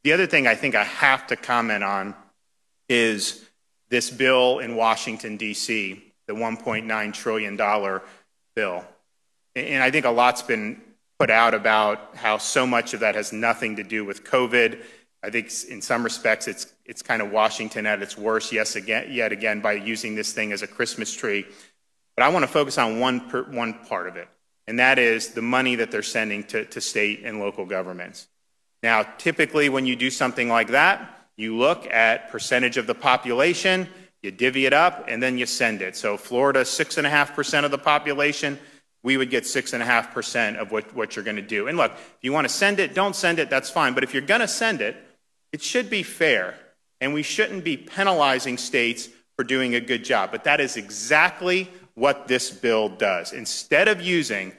The other thing I think I have to comment on is this bill in Washington, D.C., the $1.9 trillion bill. And I think a lot's been put out about how so much of that has nothing to do with COVID. I think in some respects it's kind of Washington at its worst, yet again, by using this thing as a Christmas tree. But I want to focus on one part of it, and that is the money that they're sending to state and local governments. Now, typically when you do something like that, you look at percentage of the population, you divvy it up, and then you send it. So Florida, 6.5% of the population, we would get 6.5% of what you're going to do. And look, if you want to send it, don't send it, that's fine. But if you're going to send it, it should be fair. And we shouldn't be penalizing states for doing a good job. But that is exactly what this bill does. Instead of using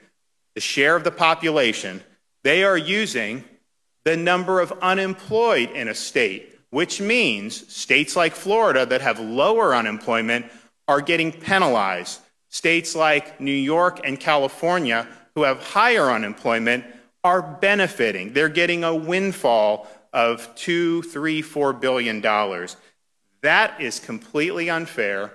the share of the population, they are using the number of unemployed in a state, which means states like Florida that have lower unemployment are getting penalized. States like New York and California, who have higher unemployment, are benefiting. They're getting a windfall of $2, $3, $4 billion. That is completely unfair.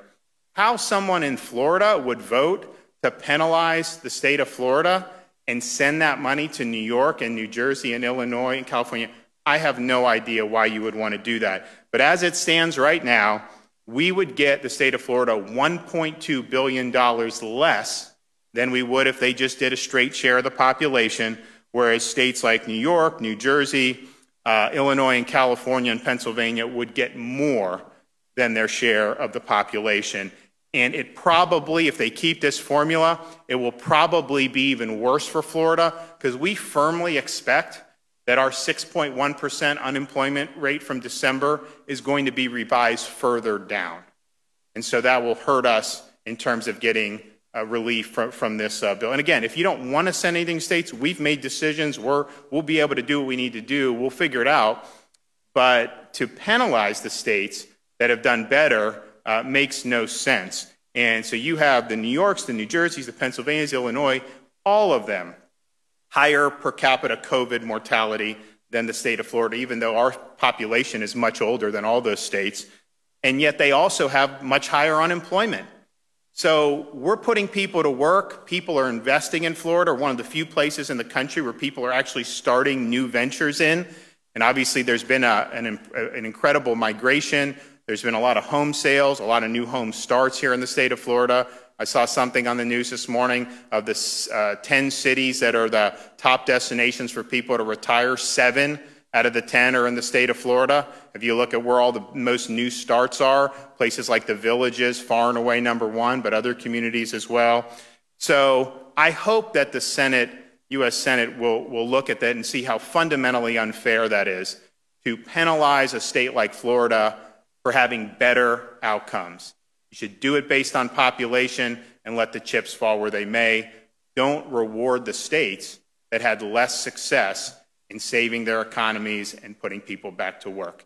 How someone in Florida would vote to penalize the state of Florida and send that money to New York and New Jersey and Illinois and California, I have no idea why you would want to do that. But as it stands right now, we would get the state of Florida $1.2 billion less than we would if they just did a straight share of the population, whereas states like New York, New Jersey, Illinois, and California and Pennsylvania would get more than their share of the population. And it probably, if they keep this formula, it will probably be even worse for Florida, because we firmly expect that our 6.1% unemployment rate from December is going to be revised further down. And so that will hurt us in terms of getting relief from this bill. And again, if you don't want to send anything to states, we've made decisions. We'll be able to do what we need to do. We'll figure it out. But to penalize the states that have done better makes no sense. And so you have the New Yorks, the New Jerseys, the Pennsylvanias, Illinois, all of them higher per capita COVID mortality than the state of Florida, even though our population is much older than all those states. And yet they also have much higher unemployment. So we're putting people to work. People are investing in Florida, one of the few places in the country where people are actually starting new ventures in. And obviously there's been an incredible migration. There's been a lot of home sales, a lot of new home starts here in the state of Florida. I saw something on the news this morning of the 10 cities that are the top destinations for people to retire. 7 out of the 10 are in the state of Florida. If you look at where all the most new starts are, places like the Villages, far and away #1, but other communities as well. So I hope that the Senate, U.S. Senate, will look at that and see how fundamentally unfair that is to penalize a state like Florida for having better outcomes. You should do it based on population and let the chips fall where they may. Don't reward the states that had less success in saving their economies and putting people back to work.